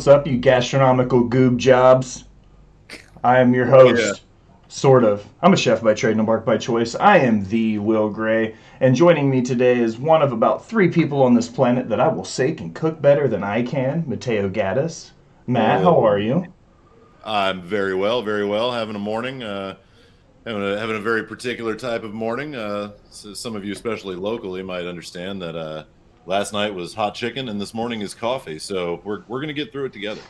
What's up, you gastronomical goob jobs? I am your Oh yeah. host, sort of. I'm a chef by trade and a mark by choice. I am the Will Gray, and joining me today is one of about three people on this planet that I will say can cook better than I can, Mateo Gaddis. Matt, how Oh, are you? I'm very well, very well. Having a morning, having a very particular type of morning. So some of you, especially locally, might understand that last night was hot chicken and this morning is coffee. So we're gonna get through it together.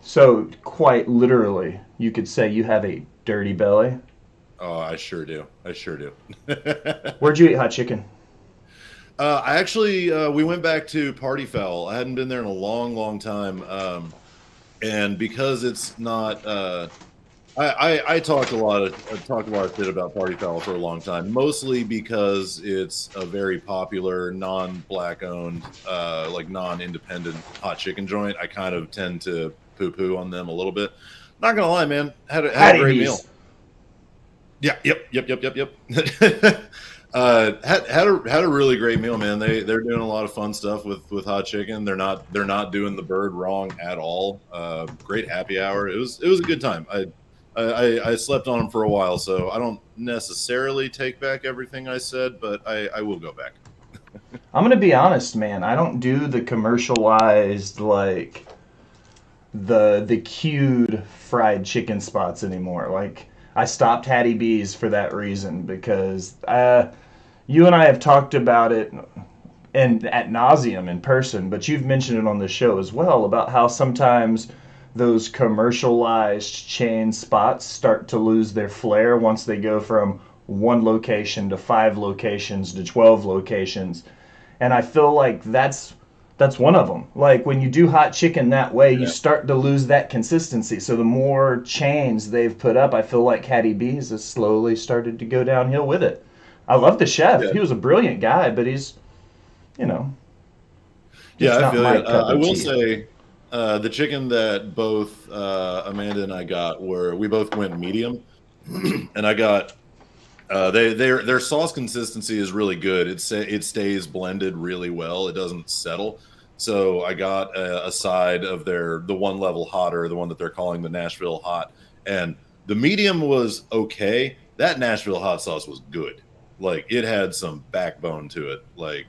So, quite literally, you could say you have a dirty belly. Oh, I sure do. I sure do. Where'd you eat hot chicken? I actually we went back to Party Fowl. I hadn't been there in a long, long time, and because it's not. I talked a lot of shit about Party Fowl for a long time, mostly because it's a very popular non-black owned, like non-independent hot chicken joint. I kind of tend to poo-poo on them a little bit. Not gonna lie, man, had a Hattie great meal. B's. Yeah, yep. Had a really great meal, man. They're doing a lot of fun stuff with hot chicken. They're not doing the bird wrong at all. Great happy hour. It was a good time. I slept on them for a while, so I don't necessarily take back everything I said, but I will go back. I'm gonna be honest, man. I don't do the commercialized the queued fried chicken spots anymore. Like I stopped Hattie B's for that reason because you and I have talked about it and at nauseum in person, but you've mentioned it on the show as well about how sometimes those commercialized chain spots start to lose their flair once they go from one location to five locations to 12 locations. And I feel like that's one of them. Like when you do hot chicken that way, you Yeah, start to lose that consistency. So the more chains they've put up, I feel like Hattie B's has slowly started to go downhill with it. I love the chef. yeah, He was a brilliant guy, but he's, you know, yeah. just I not feel you. my cup I of will tea. say, the chicken that both Amanda and I got were we both went medium, and I got their sauce consistency is really good. It stays blended really well. It doesn't settle. So I got a side of the one level hotter, the one that they're calling the Nashville hot, and the medium was okay. That Nashville hot sauce was good. Like it had some backbone to it. Like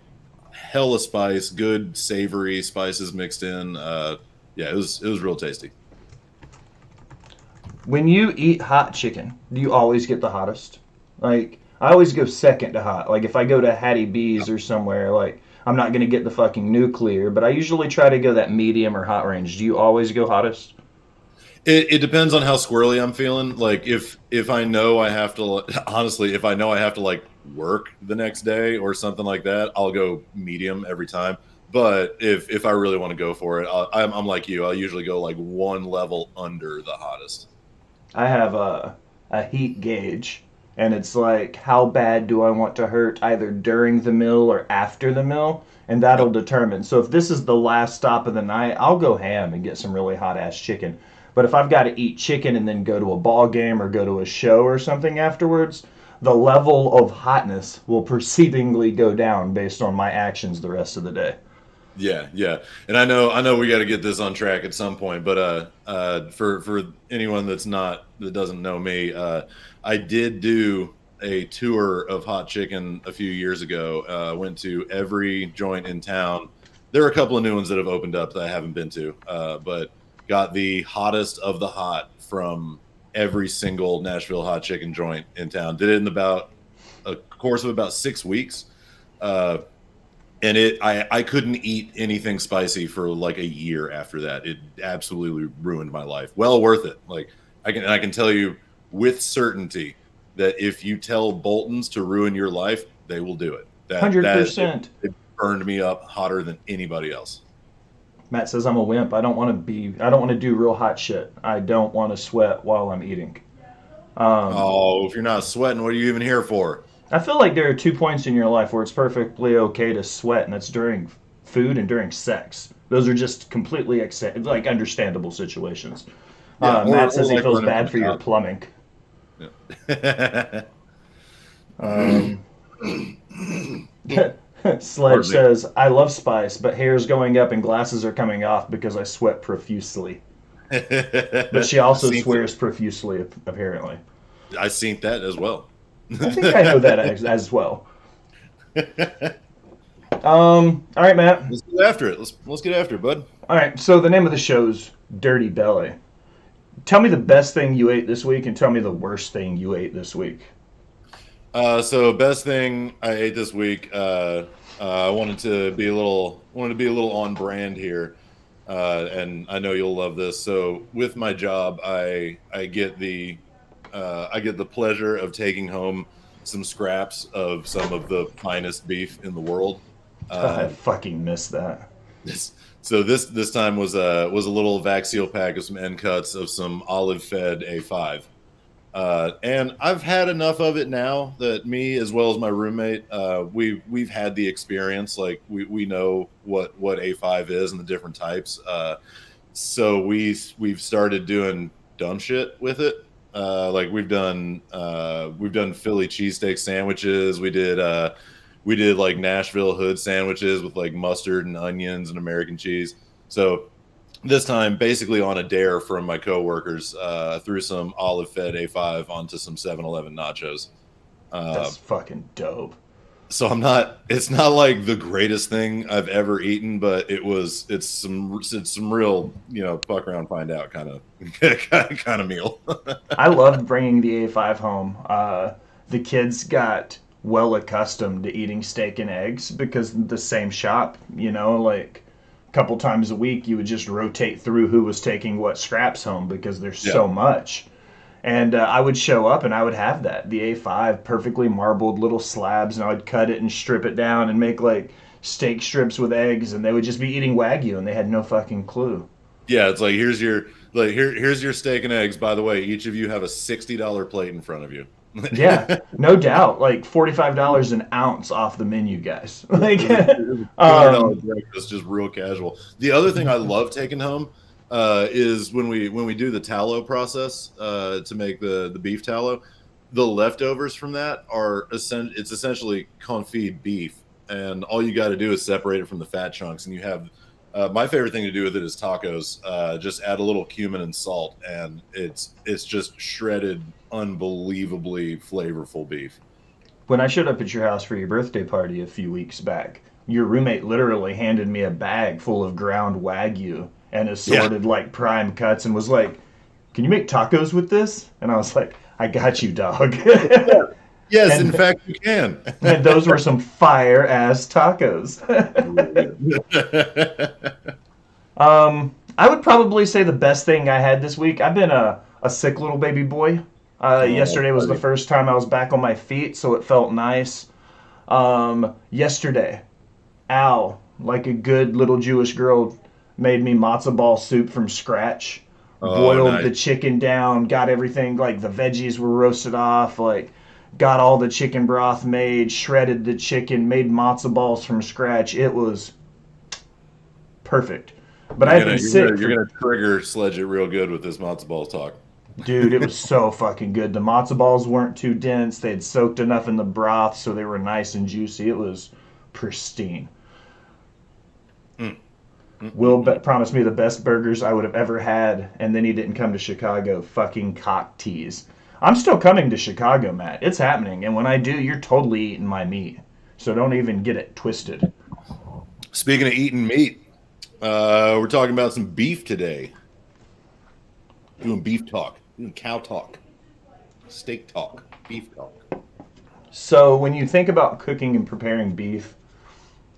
hella spice, good savory spices mixed in. Yeah, it was real tasty. When you eat hot chicken, do you always get the hottest? Like, I always go second to hot. Like, if I go to Hattie B's or somewhere, like, I'm not going to get the fucking nuclear, but I usually try to go that medium or hot range. Do you always go hottest? It depends on how squirrely I'm feeling. Like if I know I have to honestly, if I know I have to like work the next day or something like that, I'll go medium every time. But if I really want to go for it, I'm like you. I'll usually go like one level under the hottest. I have a heat gauge, and it's like, how bad do I want to hurt either during the meal or after the meal? And that'll Yep. determine. So if this is the last stop of the night, I'll go ham and get some really hot ass chicken. But if I've got to eat chicken and then go to a ball game or go to a show or something afterwards, the level of hotness will proceedingly go down based on my actions the rest of the day. Yeah, yeah, and I know we got to get this on track at some point, but for anyone that doesn't know me, I did do a tour of hot chicken a few years ago. Went to every joint in town. There are a couple of new ones that have opened up that I haven't been to, but got the hottest of the hot from every single Nashville hot chicken joint in town. Did it in about a course of about 6 weeks. Uh, and I couldn't eat anything spicy for like a year after that. It absolutely ruined my life. Well worth it. Like I can tell you with certainty that if you tell Boltons to ruin your life, they will do it. $100%. It burned me up hotter than anybody else. Matt says I'm a wimp. I don't want to do real hot shit. I don't want to sweat while I'm eating. Um, Oh, if you're not sweating, what are you even here for? I feel like there are 2 points in your life where it's perfectly okay to sweat, and that's during food and during sex. Those are just completely like understandable situations. Yeah, Matt or says he like feels running from bad the for your cops. plumbing. Yeah. Um, Sledge Pardon me. says, I love spice, but hair's going up and glasses are coming off because I sweat profusely. But she also Seen swears profusely, apparently. I seen that as well. I think I know that as well. All right, Matt. Let's get after it. Let's get after it, bud. All right, so the name of the show's Dirty Belly. Tell me the best thing you ate this week and tell me the worst thing you ate this week. So best thing I ate this week. I wanted to be a little on brand here, and I know you'll love this. So with my job, I get the pleasure of taking home some scraps of some of the finest beef in the world. I Uh, fucking missed that. this time was a little vac seal pack of some end cuts of some olive fed A5. And I've had enough of it now that me as well as my roommate, we've had the experience. Like we know what A5 is and the different types. So we've started doing dumb shit with it. Like we've done Philly cheesesteak sandwiches. We did like Nashville hood sandwiches with like mustard and onions and American cheese. So this time, basically on a dare from my coworkers, threw some olive-fed A5 onto some 7-Eleven nachos. Uh, That's fucking dope. so I'm not. It's not like the greatest thing I've ever eaten, but it's some real fuck around find out kind of kind of meal. I loved bringing the A5 home. The kids got well accustomed to eating steak and eggs because the same shop, like a couple times a week, you would just rotate through who was taking what scraps home because there's Yeah. so much. And I would show up and I would have the A5 perfectly marbled little slabs, and I would cut it and strip it down and make like steak strips with eggs, and they would just be eating Wagyu and they had no fucking clue. Yeah, it's like here's your steak and eggs. By the way, each of you have a $60 plate in front of you. Yeah, no doubt. Like $45 an ounce off the menu, guys. Like, $200 breakfast, just real casual. The other thing I love taking home is when we do the tallow process to make the beef tallow. The leftovers from that it's essentially confit beef, and all you got to do is separate it from the fat chunks, and you have. My favorite thing to do with it is tacos. Just add a little cumin and salt, and it's just shredded, unbelievably flavorful beef. when I showed up at your house for your birthday party a few weeks back, your roommate literally handed me a bag full of ground Wagyu and Yeah. assorted like prime cuts and was like, "Can you make tacos with this?" And I was like, "I got you, dog." Yes, in and fact, you can. and those were some fire ass tacos. I would probably say the best thing I had this week. I've been a sick little baby boy. Oh, Yesterday was the buddy. first time I was back on my feet, so it felt nice. Yesterday, Al, like a good little Jewish girl, made me matzo ball soup from scratch. Oh, Boiled nice. the chicken down, got everything, like the veggies were roasted off, like got all the chicken broth made, shredded the chicken, made matzo balls from scratch. It was perfect. But I've been sick You're for, gonna trigger Sledge it real good with this matzo ball talk. dude, it was so fucking good. The matzo balls weren't too dense. They had soaked enough in the broth so they were nice and juicy. It was pristine. Mm, mm, Will mm, mm. promised me the best burgers I would have ever had, and then he didn't come to Chicago. Fucking cock tease. I'm still coming to Chicago, Matt. It's happening, and when I do, you're totally eating my meat. So don't even get it twisted. Speaking of eating meat, we're talking about some beef today. Doing beef talk, doing cow talk, steak talk, beef talk. So when you think about cooking and preparing beef,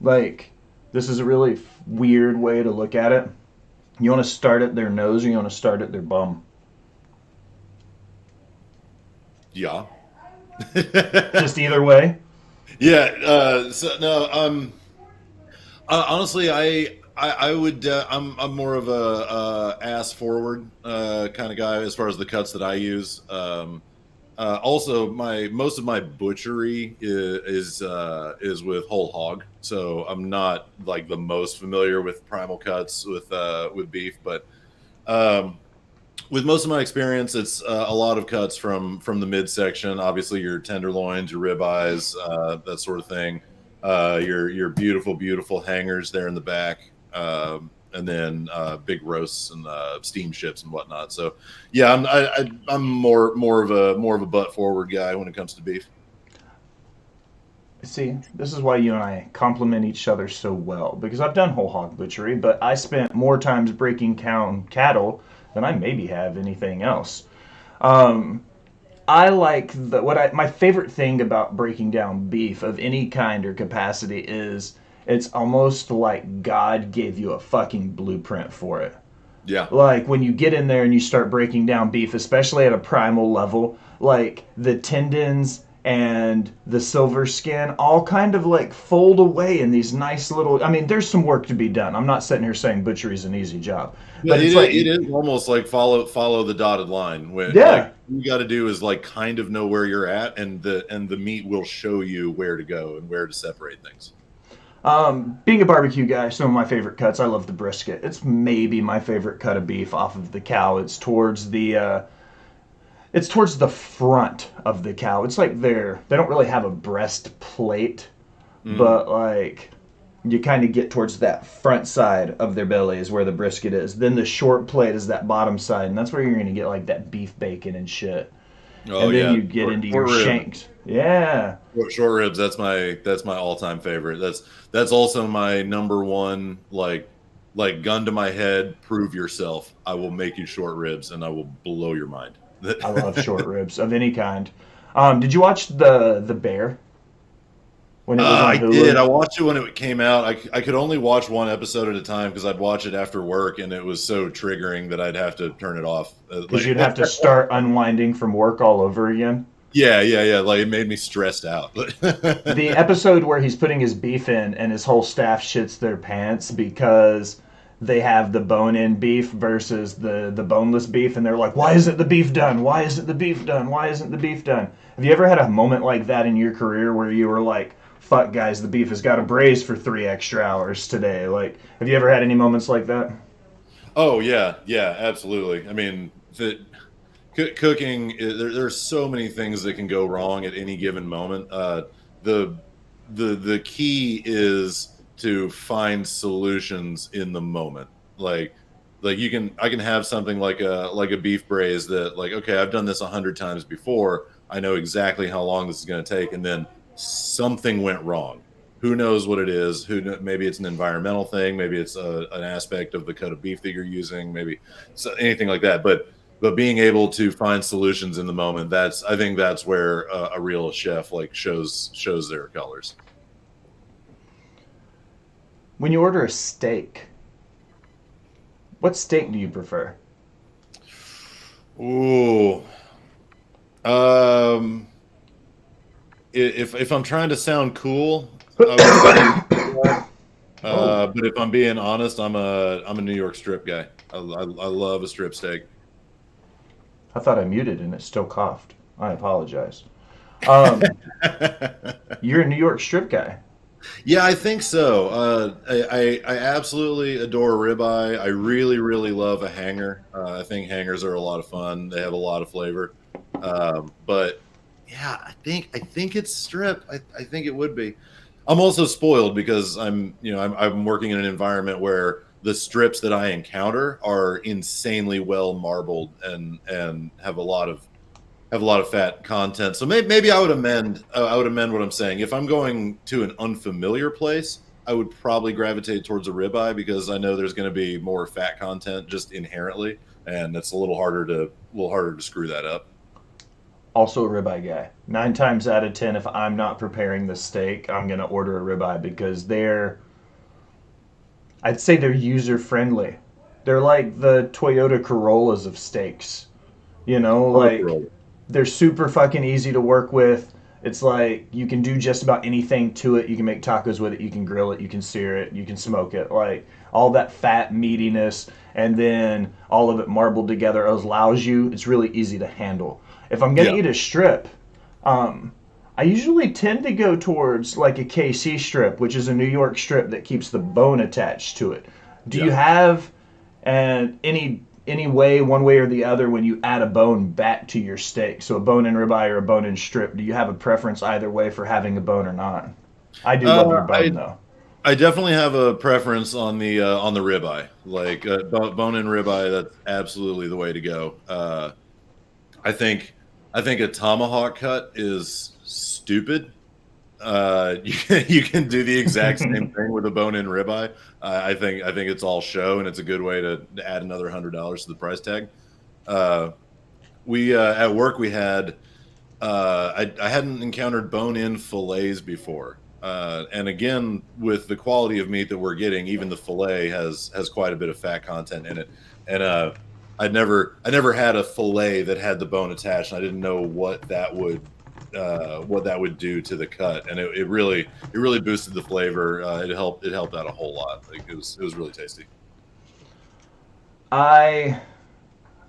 like this is a really weird way to look at it. You want to start at their nose, or you want to start at their bum. Yeah. Just either way. Yeah. So no. Honestly, I would. I'm more of a ass forward kind of guy as far as the cuts that I use. Also, my most of my butchery is with whole hog, so I'm not like the most familiar with primal cuts with beef, but um, with most of my experience, it's a lot of cuts from the midsection. Obviously, your tenderloins, your ribeyes, that sort of thing. your beautiful, beautiful hangers there in the back, and then big roasts and steamships and whatnot. So yeah, I'm more of a butt forward guy when it comes to beef. See, this is why you and I complement each other so well, because I've done whole hog butchery, but I spent more times breaking down cattle than I maybe have anything else. Um, I like my favorite thing about breaking down beef of any kind or capacity is it's almost like God gave you a fucking blueprint for it. Yeah. Like when you get in there and you start breaking down beef, especially at a primal level, like the tendons and the silver skin all kind of like fold away in these nice little. I mean, there's some work to be done. I'm not sitting here saying butchery is an easy job, Yeah, but it's like, it is almost like follow the dotted line. When yeah. like you got to do is like kind of know where you're at, and the meat will show you where to go and where to separate things. Being a barbecue guy, some of my favorite cuts. I love the brisket. It's maybe my favorite cut of beef off of the cow. It's towards the front of the cow. It's like they don't really have a breastplate, Mm. but like you kind of get towards that front side of their belly is where the brisket is. Then the short plate is that bottom side, and that's where you're gonna get like that beef bacon and shit. Oh And then yeah, you get into your short rib. shanks. Yeah. Short ribs. That's my all time favorite. That's also my number one. Like gun to my head. Prove yourself. I will make you short ribs, and I will blow your mind. I love short ribs of any kind. Did you watch the Bear when it was on I did. Hulu? I watched it when it came out. I could only watch one episode at a time because I'd watch it after work, and it was so triggering that I'd have to turn it off. Because you'd have to start unwinding from work all over again. Yeah. Like it made me stressed out. The episode where he's putting his beef in and his whole staff shits their pants because they have the bone-in beef versus the boneless beef, and they're like, "Why isn't the beef done? Why isn't the beef done? Why isn't the beef done?" Have you ever had a moment like that in your career where you were like, "Fuck, guys, the beef has got to braise for 3 extra hours today"? Like, have you ever had any moments like that? Oh yeah, absolutely. I mean, cooking. There's so many things that can go wrong at any given moment. The the key is to find solutions in the moment. Like I can have something like a beef braise that like okay I've done this 100 times before. I know exactly how long this is going to take, and then something went wrong. Who knows what it is? Maybe it's an environmental thing. Maybe it's an aspect of the cut of beef that you're using. Maybe anything like that. But being able to find solutions in the moment, I think that's where a real chef like shows their colors. When you order a steak, what steak do you prefer? Ooh. Um if I'm trying to sound cool, I would say Oh, but if I'm being honest, I'm a New York strip guy. I love a strip steak. I thought I muted and it still coughed. I apologize. Um, you're a New York strip guy. Yeah, I think so. I absolutely adore a ribeye. I really, really love a hanger. I think hangers are a lot of fun. They have a lot of flavor. But yeah, I think it's strip. I think it would be. I'm also spoiled because I'm working in an environment where the strips that I encounter are insanely well marbled and have a lot of fat content. So maybe I would amend what I'm saying. If I'm going to an unfamiliar place, I would probably gravitate towards a ribeye because I know there's going to be more fat content just inherently, and it's a little harder to screw that up. Also a ribeye guy. 9 times out of 10, if I'm not preparing the steak, I'm gonna order a ribeye because I'd say they're user friendly. They're like the Toyota Corollas of steaks. You know, On a like roll. they're super fucking easy to work with. It's like you can do just about anything to it. You can make tacos with it. You can grill it. You can sear it. You can smoke it. Like all that fat meatiness and then all of it marbled together allows you. It's really easy to handle. If I'm gonna Yeah, eat a strip, um, I usually tend to go towards like a KC strip, which is a New York strip that keeps the bone attached to it. Do you yeah. have any way, one way or the other, when you add a bone back to your steak? So a bone in ribeye or a bone in strip. Do you have a preference either way for having a bone or not? I do love your Uh, bone I though. I definitely have a preference on the ribeye, like bone in ribeye. That's absolutely the way to go. I think I think a tomahawk cut is stupid. You can do the exact same thing with a bone-in ribeye. I think it's all show, and it's a good way to add another $100 to the price tag. Uh, we At work we had I hadn't encountered bone-in fillets before, and again with the quality of meat that we're getting, even the fillet has quite a bit of fat content in it, and I never had a fillet that had the bone attached. And I didn't know what that would do to the cut, and it really boosted the flavor. It helped out a whole lot. Like it was really tasty. I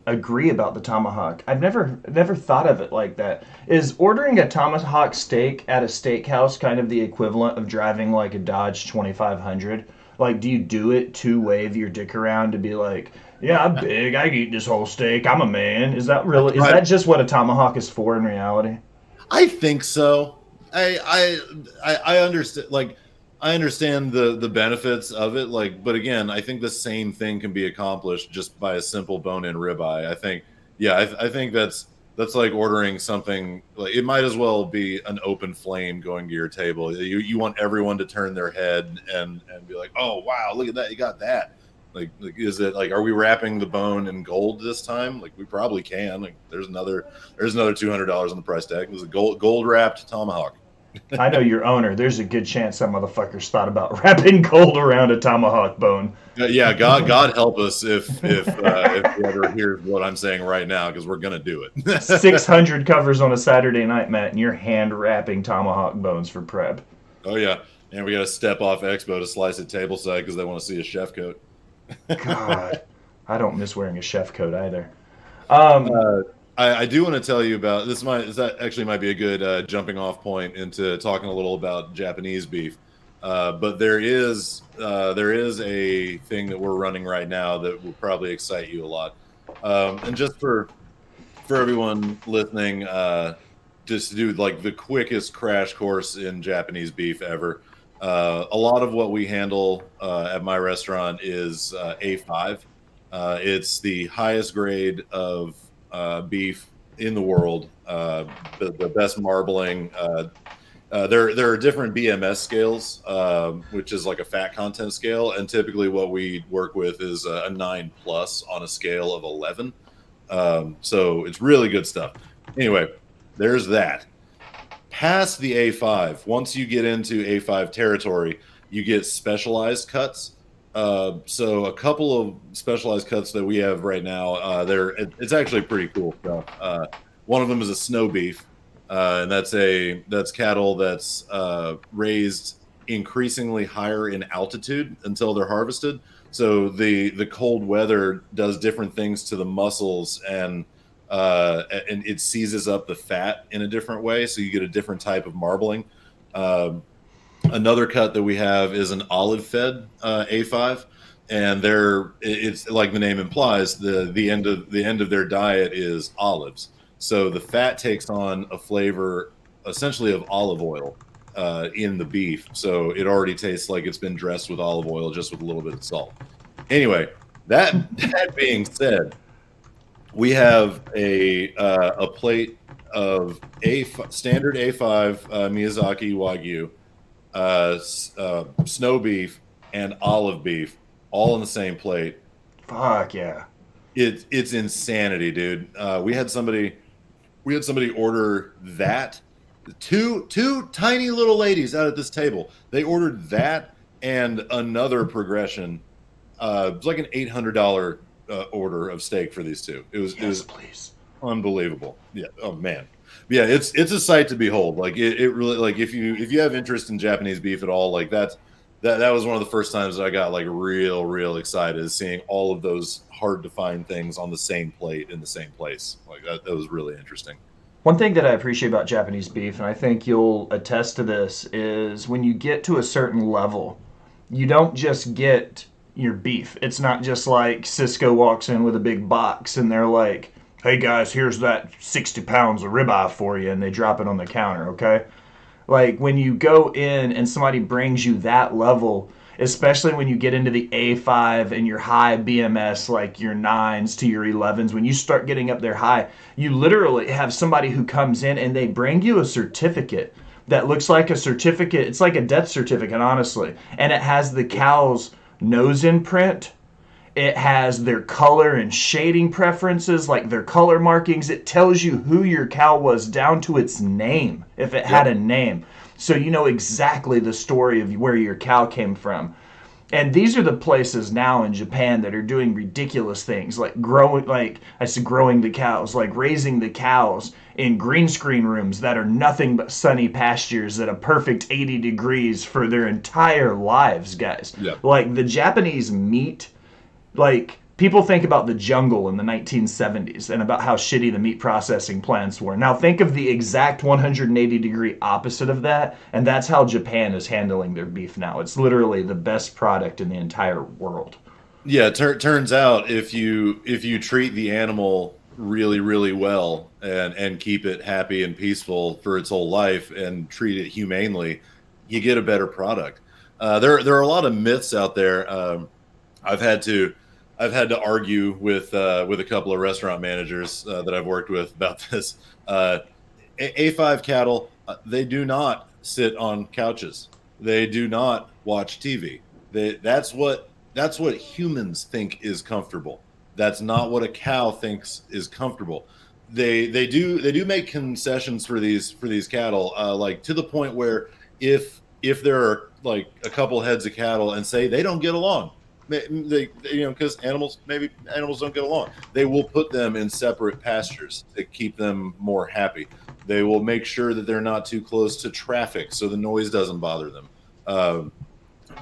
agree about the tomahawk. I've never thought of it like that. Is ordering a tomahawk steak at a steakhouse kind of the equivalent of driving like a Dodge 2500? Like, do you do it to wave your dick around to be like, yeah, I'm big. I can eat this whole steak. I'm a man. Is that I really? Is tried. that just what a tomahawk is for in reality? I think so. I understand. Like I understand the benefits of it. Like, but again, I think the same thing can be accomplished just by a simple bone-in ribeye. I think, yeah, I think that's like ordering something. Like it might as well be an open flame going to your table. You want everyone to turn their head and be like, oh wow, look at that, you got that. Like, is it like, are we wrapping the bone in gold this time? Like, we probably can. Like, there's another $200 on the price tag. There's a gold wrapped tomahawk. I know your owner. There's a good chance that motherfucker's thought about wrapping gold around a tomahawk bone. Yeah, God help us if he ever hears what I'm saying right now, because we're gonna do it. 600 covers on a Saturday night, Matt, and you're hand wrapping tomahawk bones for prep. Oh yeah, and we got to step off Expo to slice it table side because they want to see a chef coat. God, I don't miss wearing a chef coat either. Um, Uh, I do want to tell you about this. That actually might be a good jumping off point into talking a little about Japanese beef. But there is a thing that we're running right now that will probably excite you a lot. And just for everyone listening, just to do like the quickest crash course in Japanese beef ever. A lot of what we handle at my restaurant is A5. It's the highest grade of beef in the world, the best marbling. There are different BMS scales, which is like a fat content scale, and typically what we work with is a 9 plus on a scale of 11. So it's really good stuff. Anyway, there's that. Past the A5, once you get into A5 territory, you get specialized cuts. So a couple of specialized cuts that we have right now, it's actually pretty cool stuff. One of them is a snow beef, and that's cattle that's raised increasingly higher in altitude until they're harvested. So the cold weather does different things to the muscles and it seizes up the fat in a different way. So you get a different type of marbling. Another cut that we have is an olive fed A5, and it's like the name implies, the end of their diet is olives. So the fat takes on a flavor essentially of olive oil in the beef. So it already tastes like it's been dressed with olive oil, just with a little bit of salt. Anyway, that being said, we have a plate of standard A5 Miyazaki Wagyu, snow beef, and olive beef, all in the same plate. fuck yeah. It's insanity, dude. We had somebody order that. Two tiny little ladies out at this table. They ordered that and another progression. It was like an $800 order of steak for these two. It Yes, was please. unbelievable. Yeah. Oh man. Yeah. It's a sight to behold. Like it really, like if you have interest in Japanese beef at all, like that was one of the first times that I got like real excited, is seeing all of those hard to find things on the same plate in the same place. Like that was really interesting. One thing that I appreciate about Japanese beef, and I think you'll attest to this, is when you get to a certain level, you don't just get your beef. It's not just like Cisco walks in with a big box and they're like, hey guys, here's that 60 pounds of ribeye for you, and they drop it on the counter, okay? Like when you go in and somebody brings you that level, especially when you get into the A5 and your high BMS, like your 9s to your 11s, when you start getting up there high, you literally have somebody who comes in and they bring you a certificate that looks like a certificate. It's like a death certificate, honestly. And it has the cow's nose imprint. It has their color and shading preferences, like their color markings. It tells you who your cow was down to its name, if it had Yep. a name. So you know exactly the story of where your cow came from. And these are the places now in Japan that are doing ridiculous things, like growing, like I said, growing the cows, like raising the cows in green screen rooms that are nothing but sunny pastures at a perfect 80 degrees for their entire lives, guys. Yep. Like the Japanese meat, like people think about the jungle in the 1970s and about how shitty the meat processing plants were. Now think of the exact 180-degree opposite of that, and that's how Japan is handling their beef now. It's literally the best product in the entire world. Yeah, turns out if you treat the animal really really well and keep it happy and peaceful for its whole life and treat it humanely, you get a better product. There are a lot of myths out there. I've had to I've had to argue with a couple of restaurant managers that I've worked with about this. A5 cattle, they do not sit on couches. They do not watch TV. That's what humans think is comfortable. That's not what a cow thinks is comfortable. They do make concessions for these cattle, like to the point where if there are like a couple heads of cattle and say they don't get along, because animals don't get along, they will put them in separate pastures to keep them more happy. They will make sure that they're not too close to traffic so the noise doesn't bother them. Um,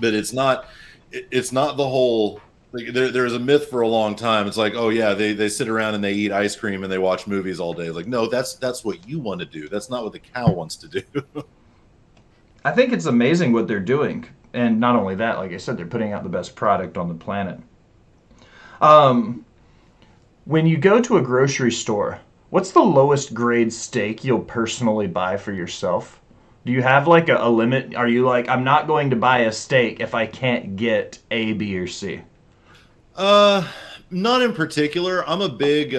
but it's not the whole, like, there's a myth for a long time. It's like, oh yeah, they sit around and they eat ice cream and they watch movies all day. Like, no, that's what you want to do. That's not what the cow wants to do. I think it's amazing what they're doing. And not only that, like I said, they're putting out the best product on the planet. Um, when you go to a grocery store, what's the lowest grade steak you'll personally buy for yourself? Do you have like a limit? Are you like, I'm not going to buy a steak if I can't get A, B, or C? Uh, Not in particular. I'm a big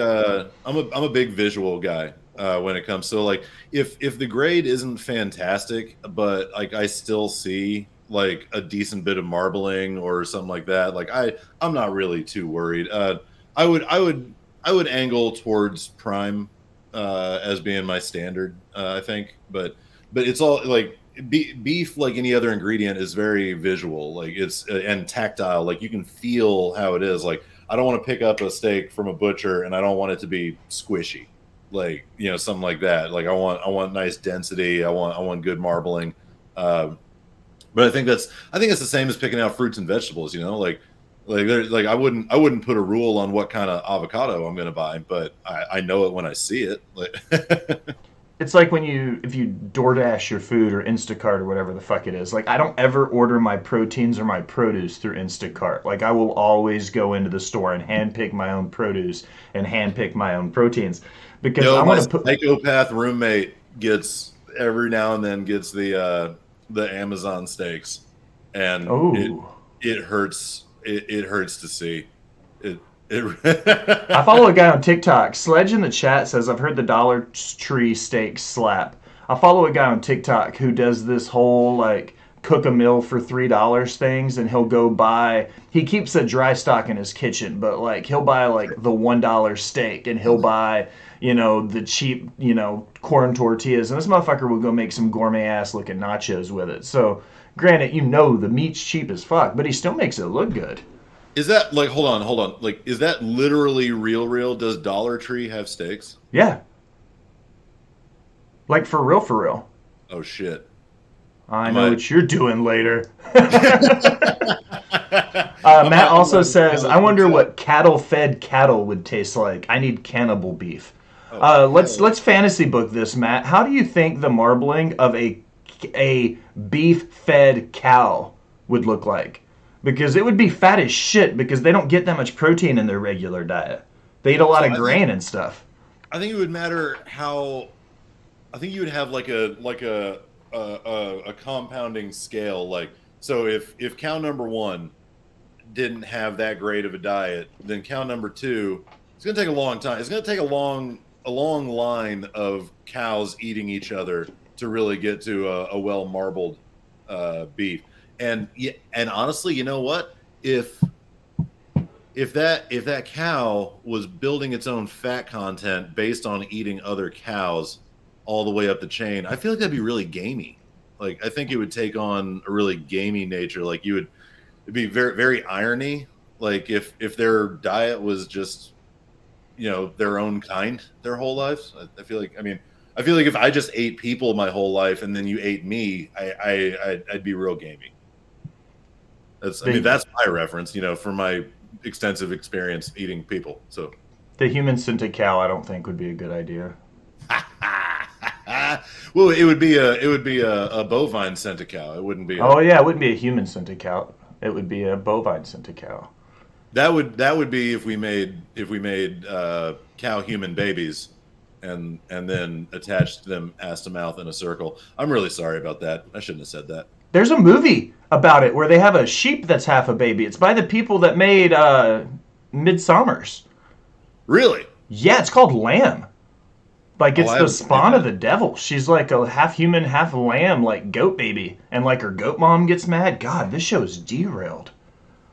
visual guy when it comes. So like, if the grade isn't fantastic, but like I still see like a decent bit of marbling or something like that, like I'm not really too worried. I would I would I would angle towards prime as being my standard. I think, but it's all like beef, like any other ingredient, is very visual, like it's and tactile, like you can feel how it is. Like, I don't want to pick up a steak from a butcher and I don't want it to be squishy, like, something like that. Like, I want nice density, I want good marbling. um, but I think it's the same as picking out fruits and vegetables, like I wouldn't put a rule on what kind of avocado I'm going to buy, but I know it when I see it, like. It's like when if you DoorDash your food or Instacart or whatever the fuck it is. Like I don't ever order my proteins or my produce through Instacart. Like I will always go into the store and handpick my own produce and handpick my own proteins because I My want to put. psychopath roommate gets every now and then gets the Amazon steaks, and it Oh, it hurts. It hurts to see it. I It follow a guy on TikTok. Sledge in the chat says I've heard the Dollar Tree steak slap. I follow a guy on TikTok who does this whole like cook a meal for $3 things, and he'll go buy. He keeps a dry stock in his kitchen, but like he'll buy like the $1 steak, and he'll buy the cheap corn tortillas, and this motherfucker will go make some gourmet ass looking nachos with it. So granted, the meat's cheap as fuck, but he still makes it look good. is that like, hold on, like, is that literally real? Does Dollar Tree have steaks? Yeah, like for real, for real. Oh shit! I Am know I? what you're doing later. I'm Matt I'm also gonna says, I look wonder that. what cattle-fed cattle would taste like. I need cannibal beef. Oh Let's hell. fantasy book this, Matt. How do you think the marbling of a beef-fed cow would look like? Because it would be fat as shit because they don't get that much protein in their regular diet. They eat a lot So of grain and stuff. I think it would matter how. I think you would have like a a compounding scale. Like, so if cow number one didn't have that great of a diet, then cow number two, it's going to take a long time. It's going to take a long line of cows eating each other to really get to a well marbled beef. And honestly, you know what? If that cow was building its own fat content based on eating other cows all the way up the chain, I feel like that'd be really gamey. Like, I think it would take on a really gamey nature. Like, it'd be very, very irony. Like, if their diet was just, their own kind their whole lives. I feel like, I feel like if I just ate people my whole life and then you ate me, I'd be real gamey. That's my reference, from my extensive experience eating people. So the human scented cow, I don't think would be a good idea. Well, it would be a bovine scented cow. It wouldn't be. It wouldn't be a human scented cow. It would be a bovine scented cow. That would be if we made cow human babies, and then attached them ass to mouth in a circle. I'm really sorry about that. I shouldn't have said that. There's a movie about it where they have a sheep that's half a baby. It's by the people that made Midsommers. Really? Yeah, it's called Lamb. Like, it's the spawn of that. the devil. She's like a half human, half lamb, like goat baby. And like her goat mom gets mad. God, this show's derailed.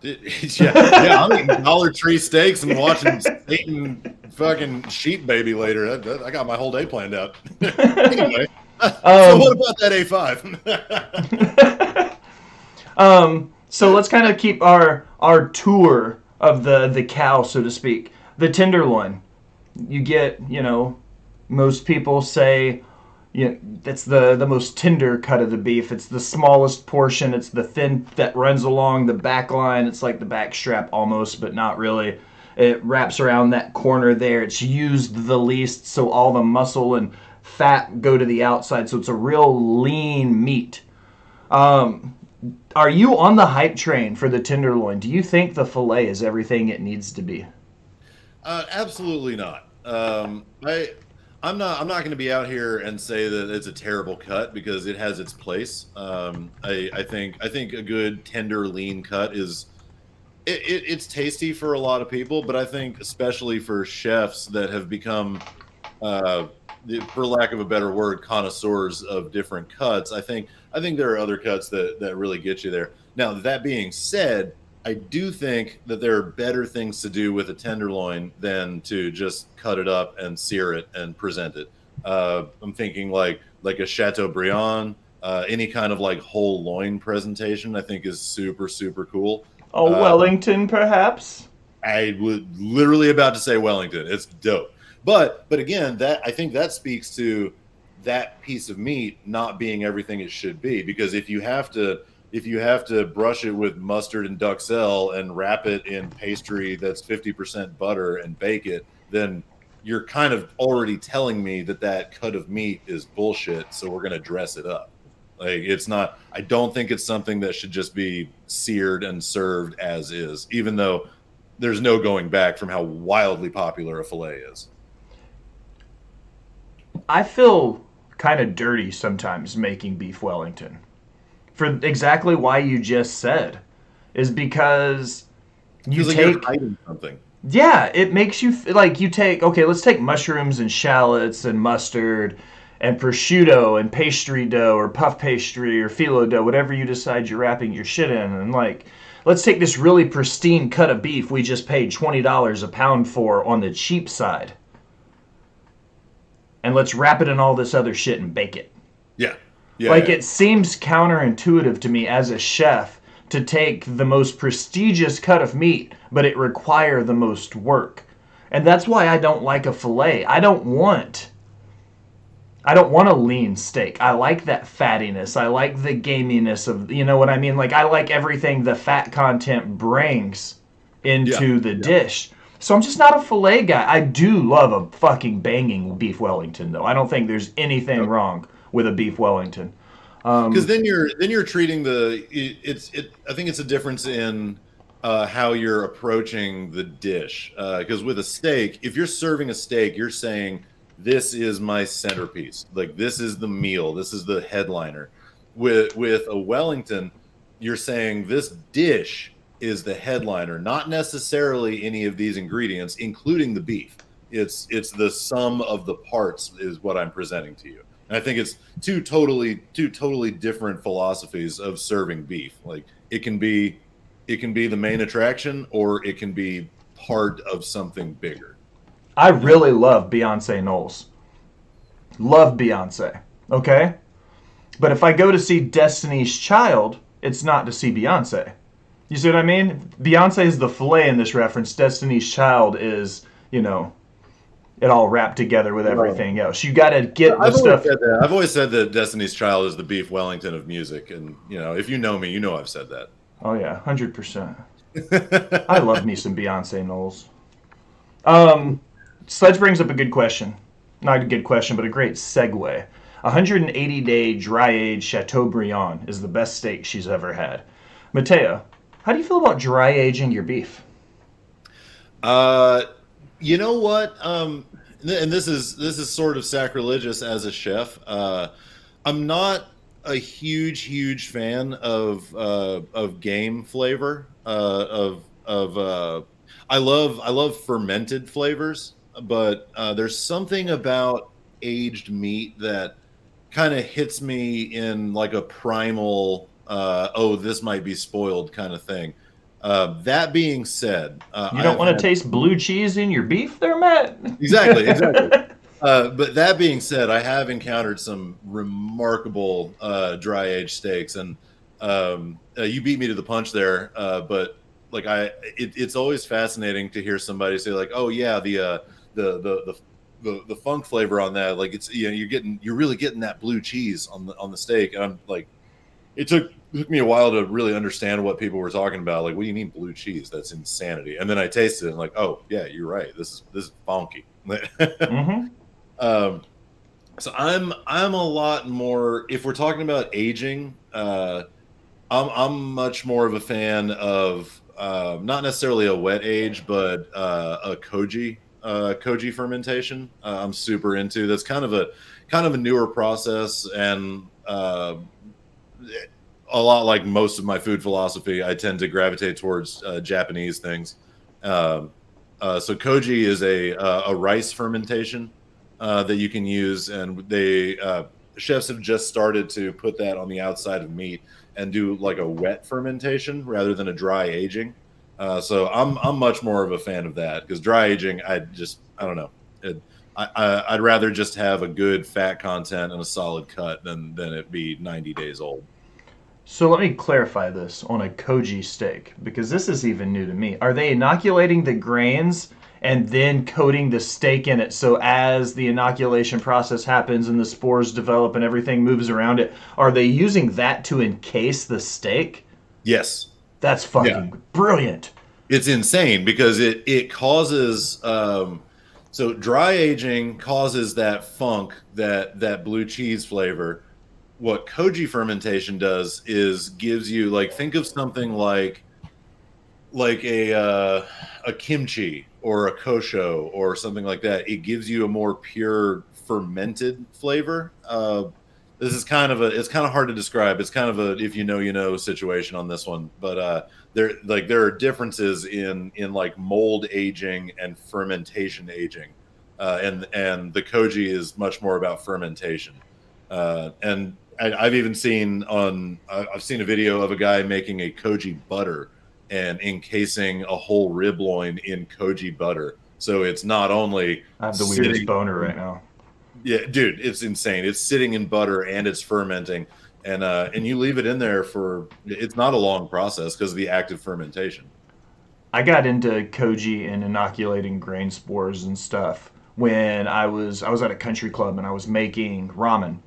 Yeah, I'm eating Dollar Tree steaks and watching Satan fucking sheep baby later. I got my whole day planned out. Anyway, so what about that A5? So let's kind of keep our tour of the cow, so to speak. The tenderloin. You get, most people say, that's the most tender cut of the beef. It's the smallest portion. It's the thin that runs along the back line. It's like the back strap almost, but not really. It wraps around that corner there. It's used the least, so all the muscle and fat go to the outside. So it's a real lean meat. Are you on the hype train for the tenderloin? Do you think the filet is everything it needs to be? Absolutely not. I'm not going to be out here and say that it's a terrible cut, because it has its place. I think a good tender lean cut it's tasty for a lot of people, but I think especially for chefs that have become, for lack of a better word, connoisseurs of different cuts, I think there are other cuts that really get you there. Now, that being said, I do think that there are better things to do with a tenderloin than to just cut it up and sear it and present it. I'm thinking like a Chateaubriand, any kind of like whole loin presentation, I think is super, super cool. Wellington, perhaps? I was literally about to say Wellington. It's dope. But again, I think that speaks to that piece of meat not being everything it should be, because if you have to brush it with mustard and duxelle and wrap it in pastry that's 50% butter and bake it, then you're kind of already telling me that cut of meat is bullshit, so we're going to dress it up. Like, it's not, I don't think it's something that should just be seared and served as is, even though there's no going back from how wildly popular a filet is. I feel kind of dirty sometimes making beef Wellington. For exactly why you just said, is because you like take you're hiding something. Yeah, it makes you like you take let's take mushrooms and shallots and mustard and prosciutto and pastry dough or puff pastry or phyllo dough, whatever you decide you're wrapping your shit in, and let's take this really pristine cut of beef we just paid $20 a pound for on the cheap side, and let's wrap it in all this other shit and bake it. Yeah. It seems counterintuitive to me as a chef to take the most prestigious cut of meat, but it require the most work. And that's why I don't like a filet. I don't want a lean steak. I like that fattiness. I like the gaminess of, you know what I mean? Like, I like everything the fat content brings into the dish. So I'm just not a filet guy. I do love a fucking banging beef Wellington, though. I don't think there's anything wrong with a beef Wellington, because then you're treating I think it's a difference in how you're approaching the dish, because with a steak, if you're serving a steak, you're saying this is my centerpiece. Like this is the meal. This is the headliner. With a Wellington, you're saying this dish is the headliner, not necessarily any of these ingredients, including the beef. It's the sum of the parts is what I'm presenting to you. And I think it's two totally different philosophies of serving beef. Like it can be the main attraction, or it can be part of something bigger. I really love Beyonce Knowles. Love Beyonce. Okay? But if I go to see Destiny's Child, it's not to see Beyonce. You see what I mean? Beyonce is the fillet in this reference. Destiny's Child is, it all wrapped together with everything else. You got to get the stuff. I've always said that Destiny's Child is the beef Wellington of music, and if you know me, you know I've said that. Oh yeah, 100%. I love me some Beyonce Knowles. Sledge brings up a good question. Not a good question, but a great segue. 180-day dry-aged Chateaubriand is the best steak she's ever had. Mateo, how do you feel about dry aging your beef? You know what? And this is sort of sacrilegious as a chef. I'm not a huge fan of game flavor. I love fermented flavors, but there's something about aged meat that kind of hits me in like a primal, oh, this might be spoiled kind of thing. That being said, You don't want to taste blue cheese in your beef there, Matt? exactly. But that being said, I have encountered some remarkable dry aged steaks, and you beat me to the punch there. But like it's always fascinating to hear somebody say like, "Oh yeah, the funk flavor on that, like it's you're really getting that blue cheese on the steak." And I'm like, it took me a while to really understand what people were talking about. Like, what do you mean blue cheese? That's insanity. And then I tasted it and like, oh yeah, you're right. This is funky. Mm-hmm. So I'm a lot more. If we're talking about aging, I'm much more of a fan of not necessarily a wet age, but a koji fermentation. I'm super into. That's kind of a newer process, and a lot like most of my food philosophy, I tend to gravitate towards Japanese things. So koji is a rice fermentation that you can use, and chefs have just started to put that on the outside of meat and do like a wet fermentation rather than a dry aging. So I'm much more of a fan of that, because dry aging, I don't know. I'd rather just have a good fat content and a solid cut than it be 90 days old. So let me clarify this on a koji steak, because this is even new to me. Are they inoculating the grains and then coating the steak in it, so as the inoculation process happens and the spores develop and everything moves around it, are they using that to encase the steak? Yes. That's fucking brilliant. It's insane because it causes so dry aging causes that funk, that blue cheese flavor. What koji fermentation does is gives you, like, think of something like a kimchi or a kosho or something like that. It gives you a more pure fermented flavor. It's kind of hard to describe. It's kind of a if you know you know situation on this one. But there are differences in like mold aging and fermentation aging, and the koji is much more about fermentation. And I've even seen I've seen a video of a guy making a koji butter and encasing a whole rib loin in koji butter. So it's not only I have the weirdest boner right now. Yeah, dude, it's insane. It's sitting in butter and it's fermenting, and you leave it in there for. It's not a long process because of the active fermentation. I got into koji and inoculating grain spores and stuff when I was at a country club and I was making ramen.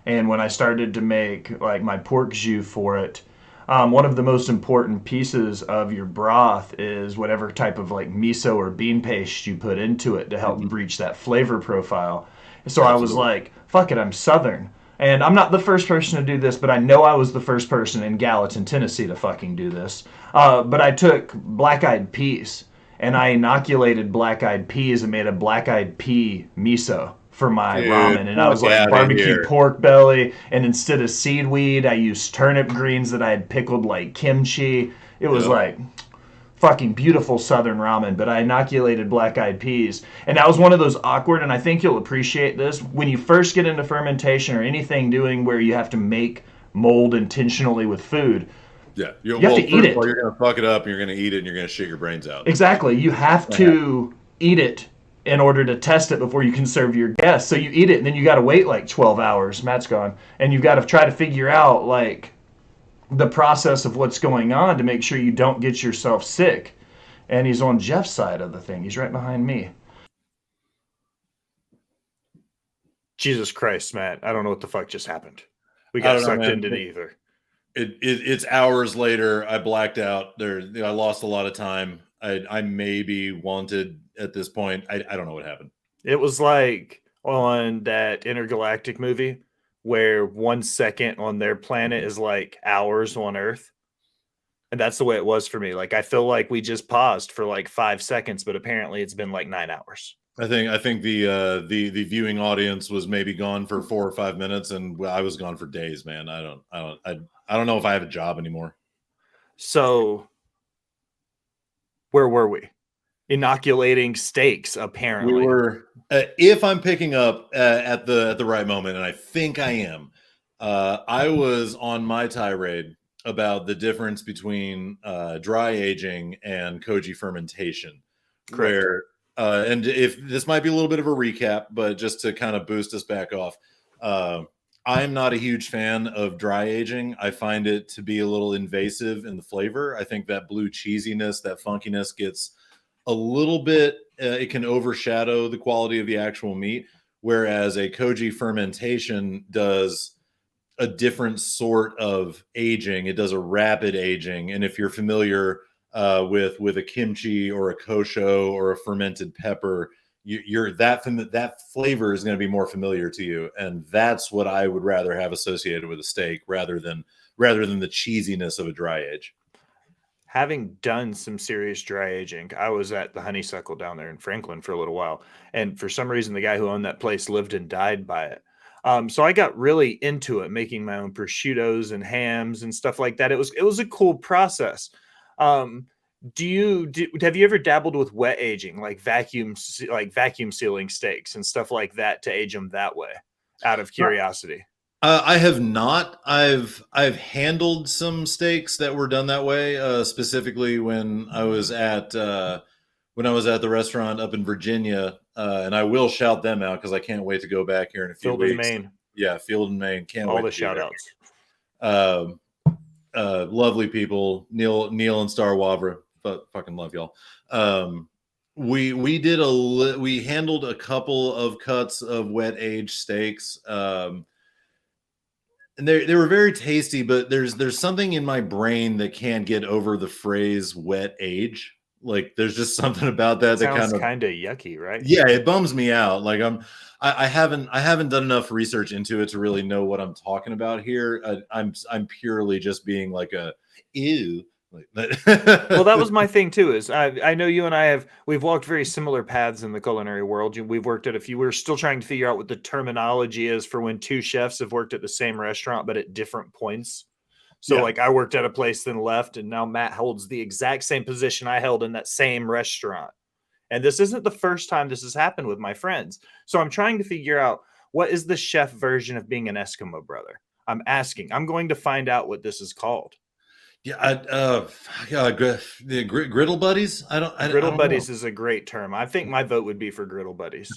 And when I started to make like my pork jus for it, one of the most important pieces of your broth is whatever type of like miso or bean paste you put into it to help breach that flavor profile. So I was like, fuck it, I'm Southern. And I'm not the first person to do this, but I know I was the first person in Gallatin, Tennessee to fucking do this. But I took black-eyed peas and I inoculated black-eyed peas and made a black-eyed pea miso for my Dude, ramen, and I was fuck like out of barbecue here. pork belly, and instead of seaweed I used turnip greens that I had pickled like kimchi. It was Yep. like fucking beautiful southern ramen, but I inoculated black eyed peas. And that was one of those awkward, and I think you'll appreciate this, when you first get into fermentation or anything doing where you have to make mold intentionally with food, Yeah. you have to Well, eat first of all, it. you're gonna fuck it up and you're gonna eat it and you're gonna shit your brains out. Like Exactly. You have it's gonna happen. to eat it in order to test it before you can serve your guests. So you eat it and then you got to wait like 12 hours. Matt's gone. And you've got to try to figure out like the process of what's going on to make sure you don't get yourself sick. And he's on Jeff's side of the thing. He's right behind me. Jesus Christ, Matt. I don't know what the fuck just happened. We I got don't know, sucked man. into the ether. It's hours later. I blacked out. I lost a lot of time. I may be wanted at this point. I don't know what happened. It was like on that intergalactic movie where 1 second on their planet is like hours on Earth. And that's the way it was for me. Like, I feel like we just paused for like 5 seconds, but apparently it's been like 9 hours. I think the viewing audience was maybe gone for 4 or 5 minutes, and I was gone for days, man. I don't know if I have a job anymore. So, where were we? Inoculating steaks, apparently. We were, if I'm picking up at the right moment, and I think I am. I was on my tirade about the difference between dry aging and koji fermentation, Correct. where and if this might be a little bit of a recap, but just to kind of boost us back off, I'm not a huge fan of dry aging. I find it to be a little invasive in the flavor. I think that blue cheesiness, that funkiness gets a little bit, it can overshadow the quality of the actual meat. Whereas a koji fermentation does a different sort of aging. It does a rapid aging. And if you're familiar with a kimchi or a kosho or a fermented pepper, you're that flavor is going to be more familiar to you, and that's what I would rather have associated with a steak rather than the cheesiness of a dry age. Having done some serious dry aging, I was at the Honeysuckle down there in Franklin for a little while, and for some reason, the guy who owned that place lived and died by it. So I got really into it, making my own prosciuttos and hams and stuff like that. It was a cool process. Um, have you ever dabbled with wet aging, like vacuum sealing steaks and stuff like that to age them that way? Out of curiosity. I have not. I've handled some steaks that were done that way. Specifically, when I was at the restaurant up in Virginia, and I will shout them out because I can't wait to go back here in a few Field weeks. in Maine. Yeah, Field in Maine. Can't All wait. the to shout outs. Lovely people, Neil and Star Wavra. Fucking love y'all. We handled a couple of cuts of wet aged steaks. And they were very tasty, but there's something in my brain that can't get over the phrase wet age. Like there's just something about that Sounds that kind of yucky, right? yeah, it bums me out. Like I haven't done enough research into it to really know what I'm talking about here. I'm purely just being like a ew. Well, that was my thing too. Is I know you and we've walked very similar paths in the culinary world. We've worked at a few. We're still trying to figure out what the terminology is for when two chefs have worked at the same restaurant but at different points. So, Yeah. like, I worked at a place, then left, and now Matt holds the exact same position I held in that same restaurant. And this isn't the first time this has happened with my friends. So I'm trying to figure out, what is the chef version of being an Eskimo brother? I'm asking. I'm going to find out what this is called. Yeah, the griddle buddies. Griddle buddies is a great term. I think my vote would be for griddle buddies.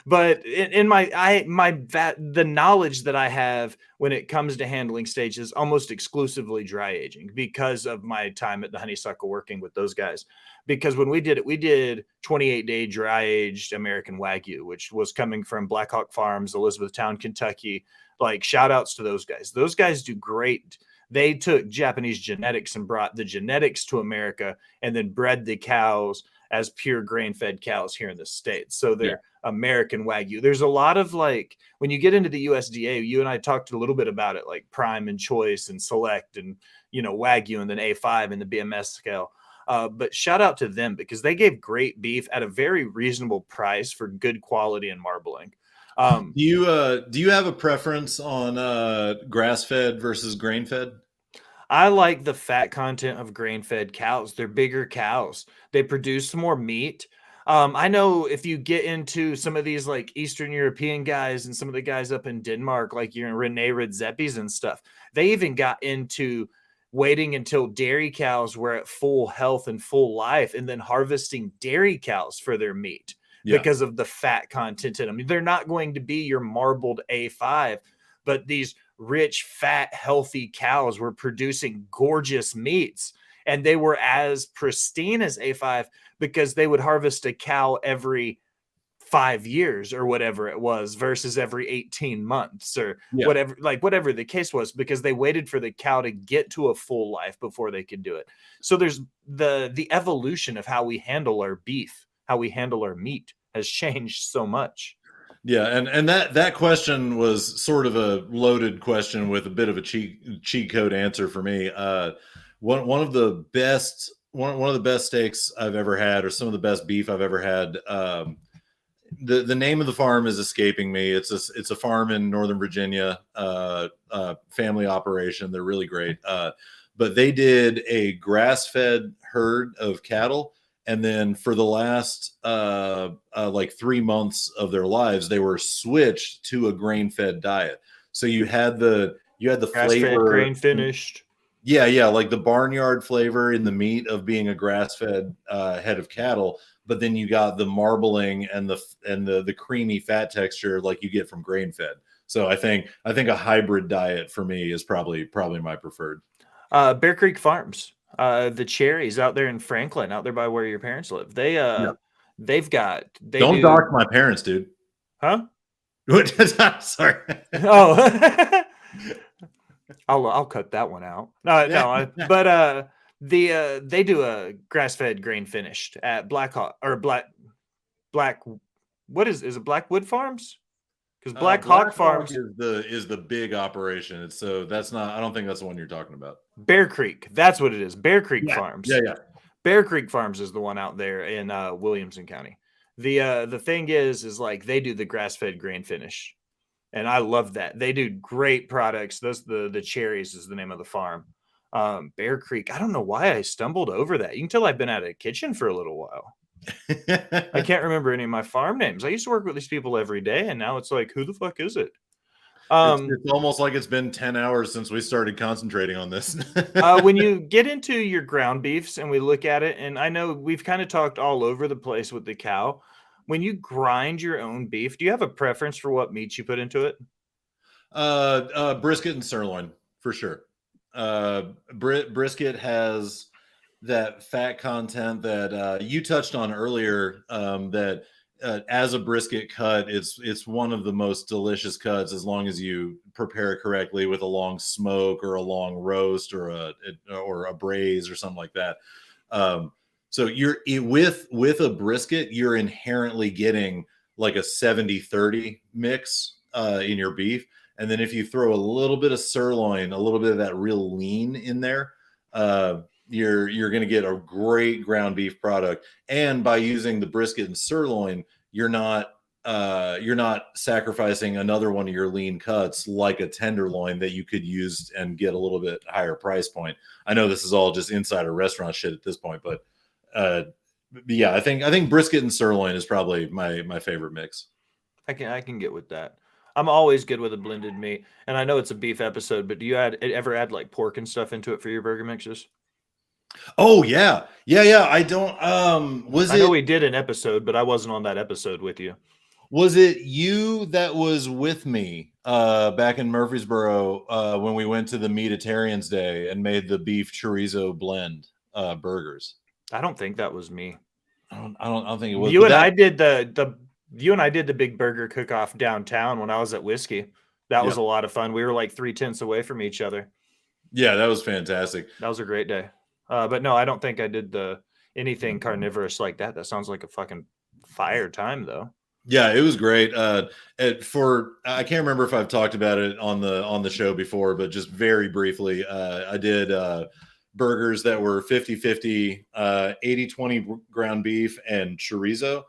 But But in the knowledge that I have when it comes to handling steaks is almost exclusively dry aging because of my time at the Honeysuckle working with those guys. Because when we did it, we did 28-day dry aged American Wagyu, which was coming from Blackhawk Farms, Elizabethtown, Kentucky. Like, shout outs to those guys. Those guys do great. They took Japanese genetics and brought the genetics to America and then bred the cows as pure grain-fed cows here in the States. So they're American Wagyu. There's a lot of, like, when you get into the USDA, you and I talked a little bit about it, like prime and choice and select and, Wagyu and then A5 and the BMS scale. But shout out to them because they gave great beef at a very reasonable price for good quality and marbling. Do you have a preference on grass fed versus grain fed? I like the fat content of grain-fed cows. They're bigger cows. They produce more meat. I know if you get into some of these like Eastern European guys and some of the guys up in Denmark, like your Rene Redzepis and stuff, they even got into waiting until dairy cows were at full health and full life and then harvesting dairy cows for their meat because of the fat content in them. They're not going to be your marbled A5, but these rich, fat, healthy cows were producing gorgeous meats. And they were as pristine as A5 because they would harvest a cow every 5 years or whatever it was versus every 18 months or whatever the case was, because they waited for the cow to get to a full life before they could do it. So there's the evolution of how we handle our beef, how we handle our meat has changed so much. Yeah, and that question was sort of a loaded question with a bit of a cheat code answer for me. One of the best steaks I've ever had, or some of the best beef I've ever had. The name of the farm is escaping me. It's a farm in Northern Virginia, family operation. They're really great. But they did a grass fed herd of cattle. And then for the last like 3 months of their lives, they were switched to a grain-fed diet. So you had the flavor, grain finished. Yeah, like the barnyard flavor in the meat of being a grass-fed head of cattle, but then you got the marbling and the creamy fat texture like you get from grain-fed. So I think a hybrid diet for me is probably my preferred. Bear Creek Farms. The Cherries out there in Franklin, out there by where your parents live. They've got Don't dock my parents, dude. Huh? Sorry. Oh, I'll cut that one out. But they do a grass-fed grain finished at Black. What is it, Blackwood Farms? Because Black Hawk Farms is the big operation. That's not. I don't think that's the one you're talking about. Bear Creek. That's what it is. Bear Creek Farms. Yeah. Bear Creek Farms is the one out there in Williamson County. The thing is like they do the grass-fed grain finish, and I love that. They do great products. The Cherries is the name of the farm. Bear Creek. I don't know why I stumbled over that. You can tell I've been out of the kitchen for a little while. I can't remember any of my farm names. I used to work with these people every day, and now it's like, who the fuck is it? It's almost like it's been 10 hours since we started concentrating on this. When you get into your ground beefs and we look at it, and I know we've kind of talked all over the place with the cow. When you grind your own beef, do you have a preference for what meats you put into it? Brisket and sirloin, for sure. Brisket has that fat content that you touched on earlier, that as a brisket cut, it's one of the most delicious cuts as long as you prepare it correctly with a long smoke or a long roast or a braise or something like that. So with a brisket, you're inherently getting like a 70-30 mix in your beef. And then if you throw a little bit of sirloin, a little bit of that real lean in there, you're going to get a great ground beef product. And by using the brisket and sirloin, you're not sacrificing another one of your lean cuts like a tenderloin that you could use and get a little bit higher price point. I know this is all just insider restaurant shit at this point, but yeah, I think brisket and sirloin is probably my favorite mix. I can get with that. I'm always good with a blended meat, and I know it's a beef episode, but do you ever add like pork and stuff into it for your burger mixes? Oh yeah. I don't. I know we did an episode, but I wasn't on that episode with you. Was it you that was with me back in Murfreesboro when we went to the Meatitarians Day and made the beef chorizo blend burgers? I don't think that was me. I don't think it was. You and I did the big burger cook-off downtown when I was at Whiskey. That was a lot of fun. We were like 3/10 away from each other. Yeah, that was fantastic. That was a great day. But no, I don't think I did anything carnivorous like that. That sounds like a fucking fire time, though. Yeah, it was great. I can't remember if I've talked about it on the show before, but just very briefly, I did burgers that were 50-50, 80-20 ground beef and chorizo.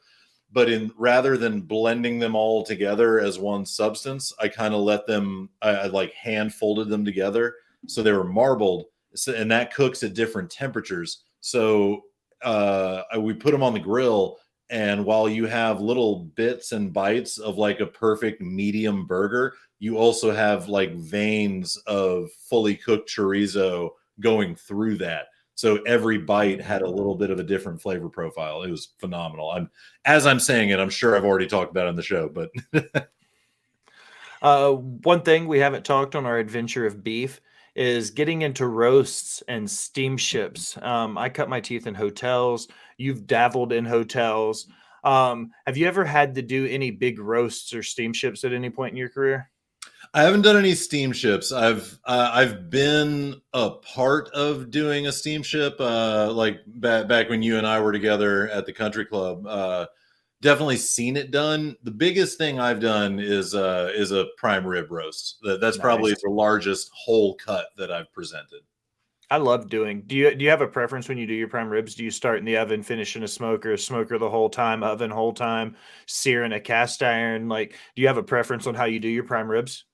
But rather than blending them all together as one substance, I kind of let them, I like hand folded them together. So they were marbled, and that cooks at different temperatures. So we put them on the grill, and while you have little bits and bites of like a perfect medium burger, you also have like veins of fully cooked chorizo going through that. So every bite had a little bit of a different flavor profile. It was phenomenal. As I'm saying it, I'm sure I've already talked about it on the show, but one thing we haven't talked on our adventure of beef is getting into roasts and steamships. I cut my teeth in hotels. You've dabbled in hotels. Have you ever had to do any big roasts or steamships at any point in your career? I haven't done any steamships. I've been a part of doing a steamship, like back when you and I were together at the country club. Definitely seen it done. The biggest thing I've done is a prime rib roast. That's probably Nice. the largest whole cut that I've presented. I love doing. Do you have a preference when you do your prime ribs? Do you start in the oven, finish in a smoker the whole time, oven whole time, sear in a cast iron? Like, do you have a preference on how you do your prime ribs?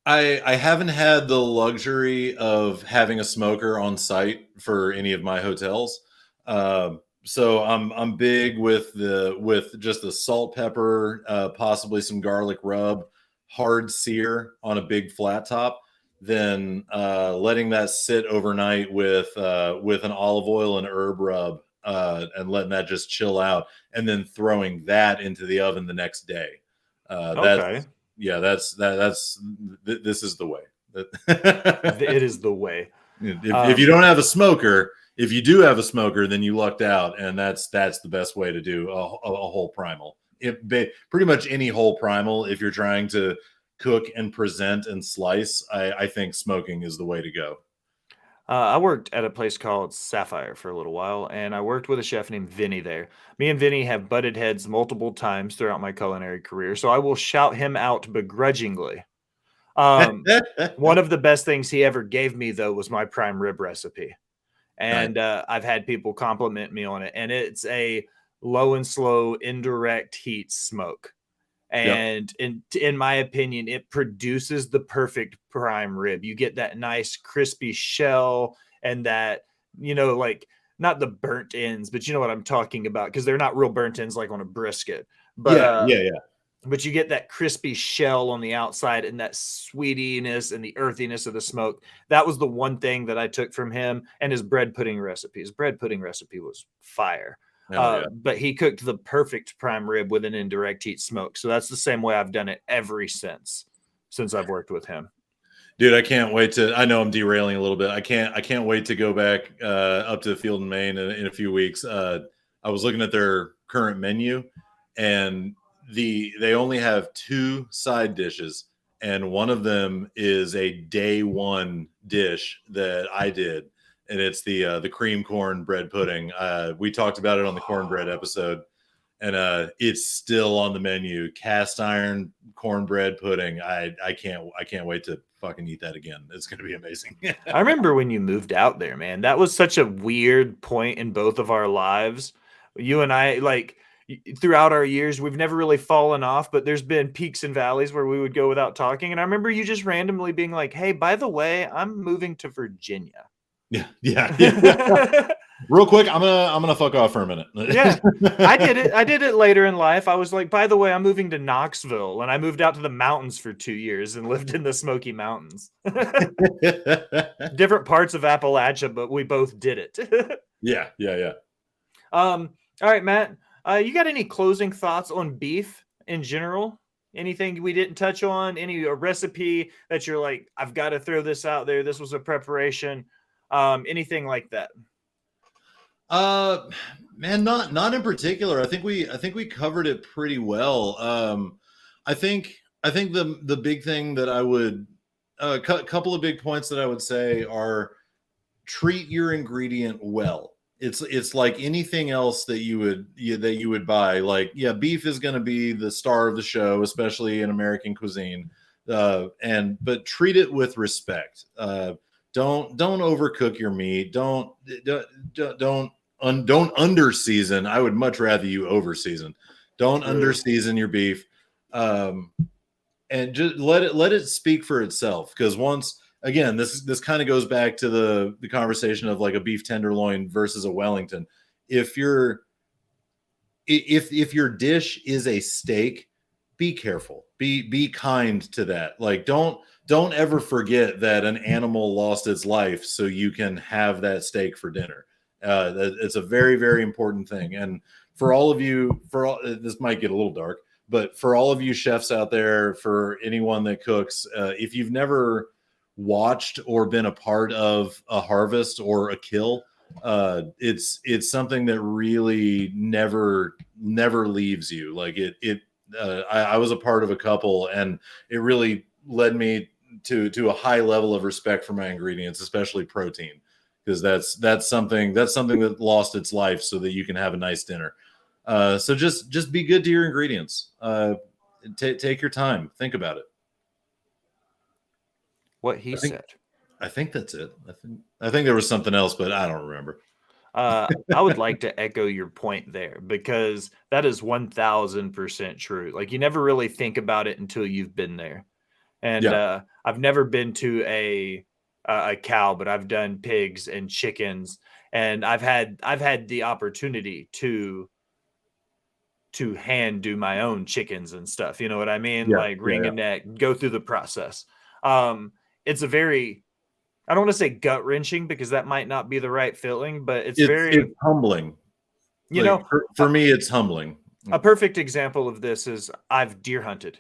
I haven't had the luxury of having a smoker on site for any of my hotels. So I'm big with just the salt, pepper, possibly some garlic rub, hard sear on a big flat top, then letting that sit overnight with an olive oil and herb rub, and letting that just chill out, and then throwing that into the oven the next day. Okay. This is the way. It is the way. If you don't have a smoker, if you do have a smoker, then you lucked out, and that's the best way to do a whole primal. Pretty much any whole primal, if you're trying to cook and present and slice, I think smoking is the way to go. I worked at a place called Sapphire for a little while, and I worked with a chef named Vinny there. Me and Vinny have butted heads multiple times throughout my culinary career, so I will shout him out begrudgingly. One of the best things he ever gave me, though, was my prime rib recipe. And I've had people compliment me on it, and it's a low and slow indirect heat smoke. And in my opinion, it produces the perfect prime rib. You get that nice crispy shell and that, like not the burnt ends, but you know what I'm talking about, because they're not real burnt ends like on a brisket. But yeah. But you get that crispy shell on the outside and that sweetiness and the earthiness of the smoke. That was the one thing that I took from him, and his bread pudding recipe. His bread pudding recipe was fire. But he cooked the perfect prime rib with an indirect heat smoke. So that's the same way I've done it ever since I've worked with him. Dude, I can't wait to. I know I'm derailing a little bit. I can't wait to go back up to the field in Maine in a few weeks. I was looking at their current menu, and they only have 2 side dishes, and one of them is a day one dish that I did, and it's the cream corn bread pudding. We talked about it on the cornbread episode, and it's still on the menu. Cast iron cornbread pudding. I can't wait to fucking eat that again. It's gonna be amazing. I remember when you moved out there, man. That was such a weird point in both of our lives. You and I, like, throughout our years, we've never really fallen off, but there's been peaks and valleys where we would go without talking. And I remember you just randomly being like, "Hey, by the way, I'm moving to Virginia." Yeah. Real quick, I'm gonna fuck off for a minute. Yeah, I did it later in life. I was like, "By the way, I'm moving to Knoxville," and I moved out to the mountains for 2 years and lived in the Smoky Mountains. Different parts of Appalachia, but we both did it. Yeah. All right, Matt. You got any closing thoughts on beef in general? Anything we didn't touch on? A recipe that you're like, I've got to throw this out there. This was a preparation. Anything like that? Man, not in particular. I think we covered it pretty well. I think the big thing that I would couple of big points that I would say are treat your ingredient well. It's like anything else that you would buy. Like, yeah, beef is going to be the star of the show, especially in American cuisine. But treat it with respect. Don't overcook your meat. Don't under season. I would much rather you over season. Don't under season your beef, and just let it speak for itself. Because once again, this kind of goes back to the conversation of like a beef tenderloin versus a Wellington. If your dish is a steak, be careful. Be kind to that. Like don't ever forget that an animal lost its life so you can have that steak for dinner. It's a very, very important thing. And for all of you, this might get a little dark, but for all of you chefs out there, for anyone that cooks, if you've never watched or been a part of a harvest or a kill, it's something that really never leaves you. Like I was a part of a couple, and it really led me to a high level of respect for my ingredients, especially protein, because that's something that lost its life so that you can have a nice dinner. So just be good to your ingredients. Take your time, think about it. What he said. I think that's it. I think there was something else, but I don't remember. I would like to echo your point there, because that is 1000% true. Like, you never really think about it until you've been there. And I've never been to a cow, but I've done pigs and chickens, and I've had the opportunity to hand do my own chickens and stuff. You know what I mean? Like wring a neck, go through the process. It's a very, I don't want to say gut wrenching, because that might not be the right feeling, but it's humbling. You know, for me, it's humbling. A perfect example of this is I've deer hunted,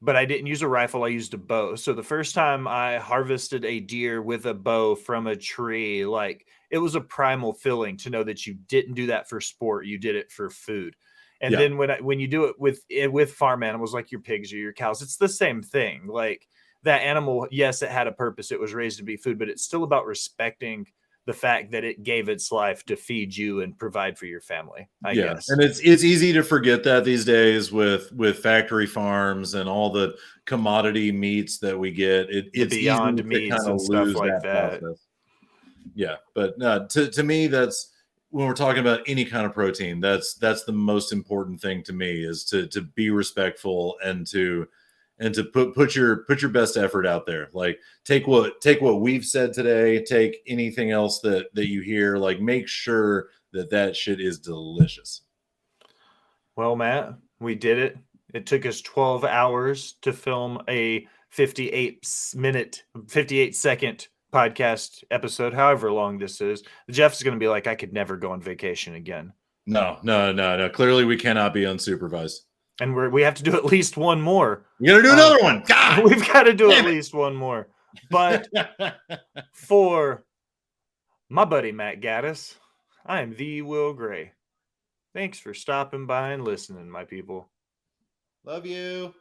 but I didn't use a rifle. I used a bow. So the first time I harvested a deer with a bow from a tree, like, it was a primal feeling to know that you didn't do that for sport. You did it for food. And then when you do it with farm animals, like your pigs or your cows, it's the same thing. Like, that animal, yes, it had a purpose. It was raised to be food, but it's still about respecting the fact that it gave its life to feed you and provide for your family, I guess. And it's easy to forget that these days with factory farms and all the commodity meats that we get. It's Beyond easy meats to kind and of stuff lose like that that. process. Yeah, but to me, that's when we're talking about any kind of protein. That's the most important thing to me, is to be respectful and to put your best effort out there. Like, take what we've said today, take anything else that you hear, like, make sure that shit is delicious. Well, Matt, we did it. It took us 12 hours to film a 58-second podcast episode, however long this is. Jeff's going to be like, I could never go on vacation again. No. Clearly we cannot be unsupervised. And we have to do at least one more. You got to do another one. God! We've got to do at least one more. But for my buddy Matt Gaddis, I am the Will Gray. Thanks for stopping by and listening, my people. Love you.